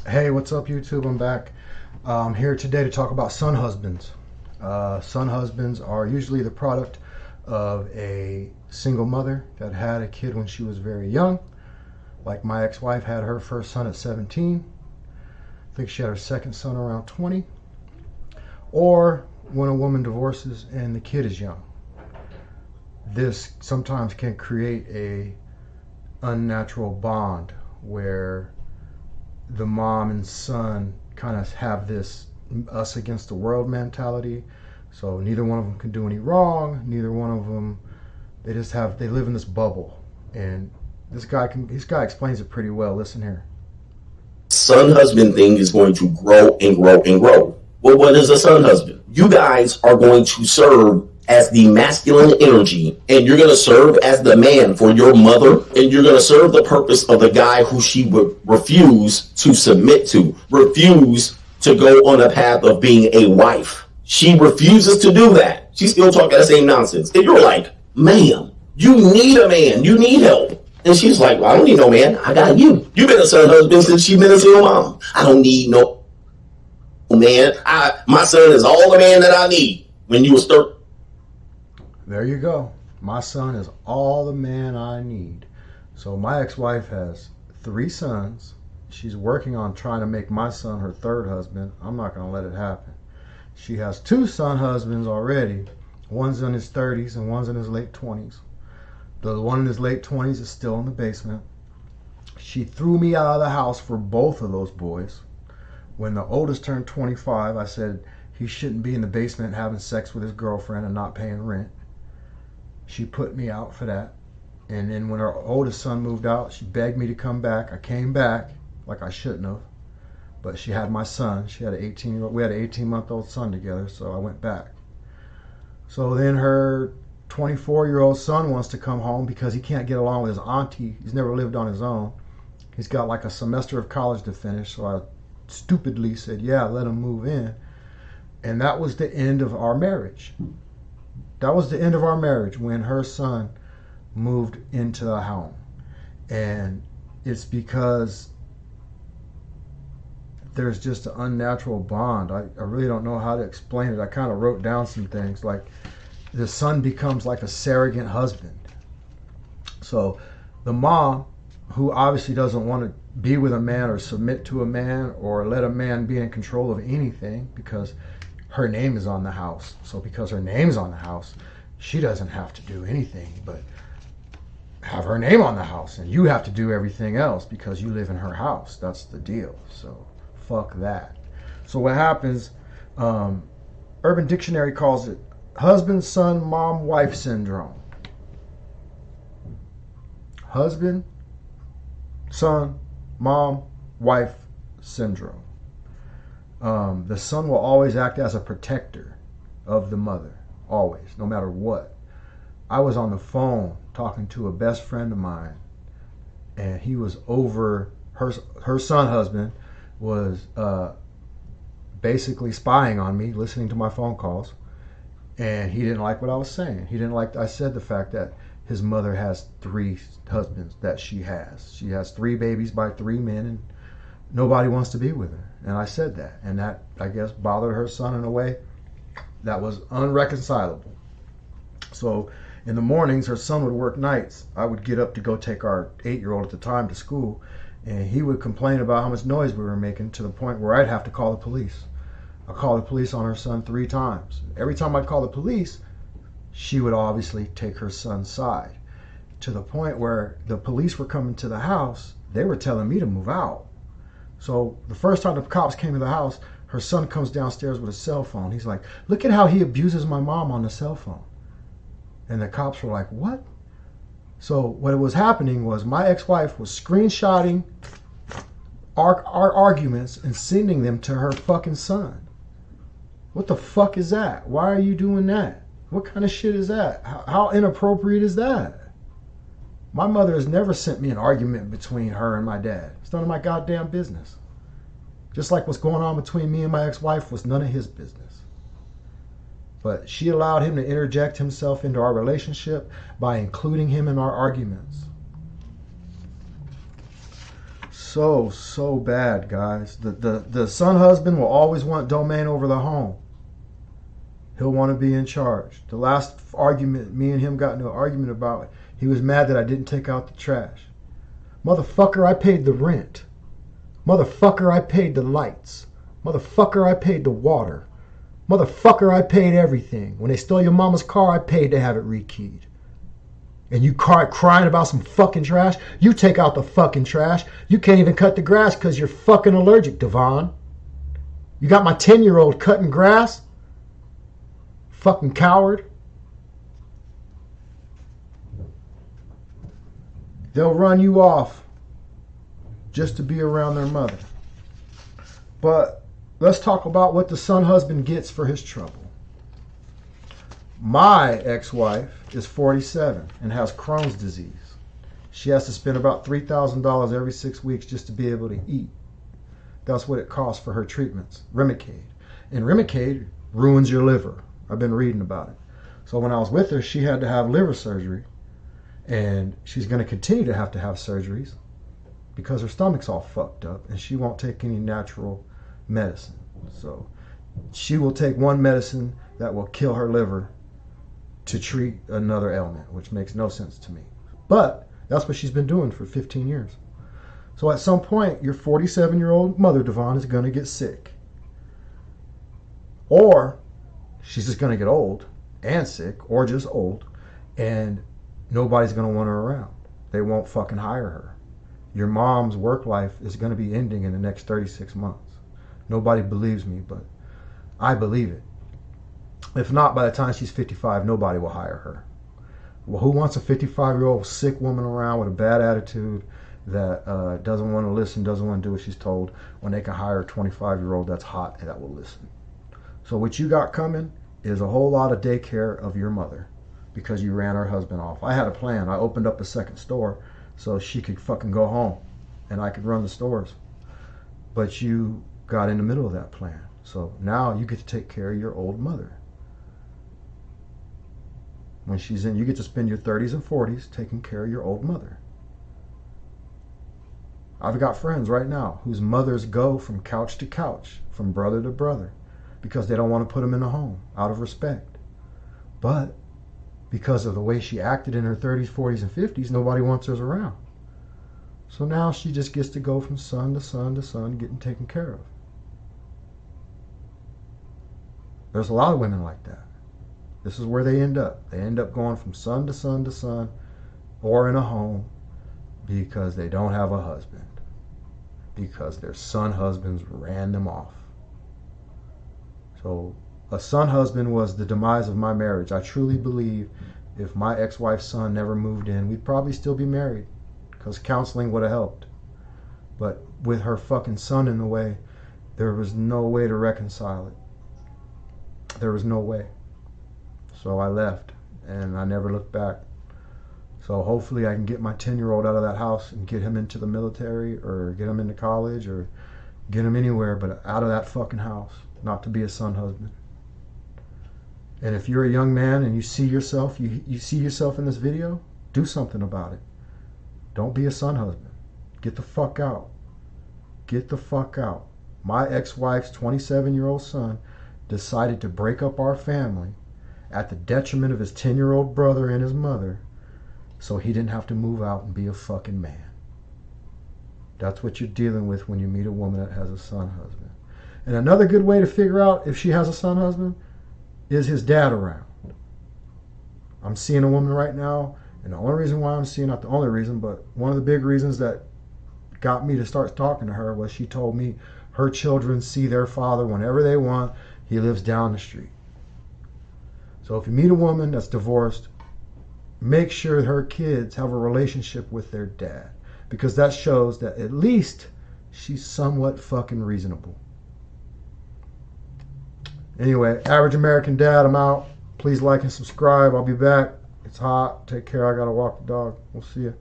Hey, what's up YouTube? I'm back. I'm here today to talk about son husbands. Son husbands are usually the product of a single mother that had a kid when she was very young. Like my ex-wife had her first son at 17. I think she had her second son around 20. Or when a woman divorces and the kid is young. This sometimes can create a unnatural bond where the mom and son kind of have this us against the world mentality. So neither one of them can do any wrong. Neither one of them, they live in this bubble. And this guy explains it pretty well. Listen here. Son husband thing is going to grow and grow and grow. Well, what is a son husband? You guys are going to serve as the masculine energy, and you're going to serve as the man for your mother, and you're going to serve the purpose of the guy who she would refuse to submit to, refuse to go on a path of being a wife. She refuses to do that. She's still talking that same nonsense. And you're like, ma'am, you need a man. You need help. And she's like, well, I don't need no man. I got you. You've been a son husband since she's been a single mom. I don't need no man. My son is all the man that I need. When you start. There you go. My son is all the man I need. So my ex-wife has 3 sons. She's working on trying to make my son her 3rd husband. I'm not going to let it happen. She has 2 son husbands already. One's in his 30s and one's in his late 20s. The one in his late 20s is still in the basement. She threw me out of the house for both of those boys. When the oldest turned 25, I said he shouldn't be in the basement having sex with his girlfriend and not paying rent. She put me out for that. And then when our oldest son moved out, she begged me to come back. I came back like I shouldn't have. But she had my son. She had an 18-year-old. We had an 18-month-old son together, so I went back. So then her 24-year-old son wants to come home because he can't get along with his auntie. He's never lived on his own. He's got like a semester of college to finish. So I stupidly said, yeah, let him move in. And that was the end of our marriage. That was the end of our marriage when her son moved into the home. And it's because there's just an unnatural bond. I really don't know how to explain it. I kind of wrote down some things like the son becomes like a surrogate husband. So the mom, who obviously doesn't want to be with a man or submit to a man or let a man be in control of anything because her name is on the house. So because her name's on the house, she doesn't have to do anything but have her name on the house. And you have to do everything else because you live in her house. That's the deal. So fuck that. So what happens, Urban Dictionary calls it husband, son, mom, wife syndrome. Husband, son, mom, wife syndrome. The son will always act as a protector of the mother, always, no matter what. I was on the phone talking to a best friend of mine, and he was over, her son husband was basically spying on me, listening to my phone calls, and he didn't like what I was saying. He didn't like, I said the fact that his mother has 3 husbands that she has. She has 3 babies by 3 men, and nobody wants to be with her. And I said that. And that, I guess, bothered her son in a way that was unreconcilable. So in the mornings, her son would work nights. I would get up to go take our 8-year-old at the time to school. And he would complain about how much noise we were making to the point where I'd have to call the police. I called the police on her son 3 times. Every time I'd call the police, she would obviously take her son's side. To the point where the police were coming to the house, they were telling me to move out. So the first time the cops came to the house, her son comes downstairs with a cell phone. He's like, look at how he abuses my mom on the cell phone. And the cops were like, what? So what was happening was my ex-wife was screenshotting our arguments and sending them to her fucking son. What the fuck is that? Why are you doing that? What kind of shit is that? How inappropriate is that? My mother has never sent me an argument between her and my dad. It's none of my goddamn business. Just like what's going on between me and my ex-wife was none of his business. But she allowed him to interject himself into our relationship by including him in our arguments. So bad, guys. The son husband will always want domain over the home. He'll want to be in charge. The last argument me and him got into an argument about, he was mad that I didn't take out the trash. Motherfucker, I paid the rent. Motherfucker, I paid the lights. Motherfucker, I paid the water. Motherfucker, I paid everything. When they stole your mama's car, I paid to have it rekeyed. And you crying about some fucking trash? You take out the fucking trash. You can't even cut the grass because you're fucking allergic, Devon. You got my 10-year-old cutting grass? Fucking coward. They'll run you off just to be around their mother. But let's talk about what the son husband gets for his trouble. My ex-wife is 47 and has Crohn's disease. She has to spend about $3,000 every 6 weeks just to be able to eat. That's what it costs for her treatments, Remicade. And Remicade ruins your liver. I've been reading about it. So when I was with her, she had to have liver surgery. And she's going to continue to have surgeries because her stomach's all fucked up and she won't take any natural medicine. So she will take one medicine that will kill her liver to treat another ailment, which makes no sense to me. But that's what she's been doing for 15 years. So at some point, your 47-year-old mother, Devon, is going to get sick. Or she's just going to get old and sick, or just old, and nobody's going to want her around. They won't fucking hire her. Your mom's work life is going to be ending in the next 36 months. Nobody believes me, but I believe it. If not, by the time she's 55, nobody will hire her. Well, who wants a 55-year-old sick woman around with a bad attitude that doesn't want to listen, doesn't want to do what she's told, when they can hire a 25-year-old that's hot and that will listen? So what you got coming is a whole lot of daycare of your mother because you ran her husband off. I had a plan. I opened up a second store so she could fucking go home and I could run the stores. But you got in the middle of that plan. So now you get to take care of your old mother. When she's in, you get to spend your 30s and 40s taking care of your old mother. I've got friends right now whose mothers go from couch to couch, from brother to brother, because they don't want to put them in a home out of respect. But because of the way she acted in her 30s, 40s, and 50s, nobody wants her around. So now she just gets to go from son to son to son, getting taken care of. There's a lot of women like that. This is where they end up. They end up going from son to son to son, or in a home, because they don't have a husband. Because their son husbands ran them off. So a son husband was the demise of my marriage. I truly believe if my ex-wife's son never moved in, we'd probably still be married, because counseling would have helped. But with her fucking son in the way, there was no way to reconcile it. There was no way. So I left, and I never looked back. So hopefully I can get my 10-year-old out of that house and get him into the military, or get him into college, or get him anywhere, but out of that fucking house, not to be a son husband. And if you're a young man and you see yourself, you see yourself in this video, do something about it. Don't be a son husband. Get the fuck out. Get the fuck out. My ex-wife's 27-year-old son decided to break up our family at the detriment of his 10-year-old brother and his mother, so he didn't have to move out and be a fucking man. That's what you're dealing with when you meet a woman that has a son husband. And another good way to figure out if she has a son husband is his dad around. I'm seeing a woman right now, and the only reason why I'm seeing, not the only reason, but one of the big reasons that got me to start talking to her was she told me her children see their father whenever they want. He lives down the street. So if you meet a woman that's divorced, make sure her kids have a relationship with their dad, because that shows that at least she's somewhat fucking reasonable. Anyway, Average American Dad, I'm out. Please like and subscribe. I'll be back. It's hot. Take care. I gotta walk the dog. We'll see you.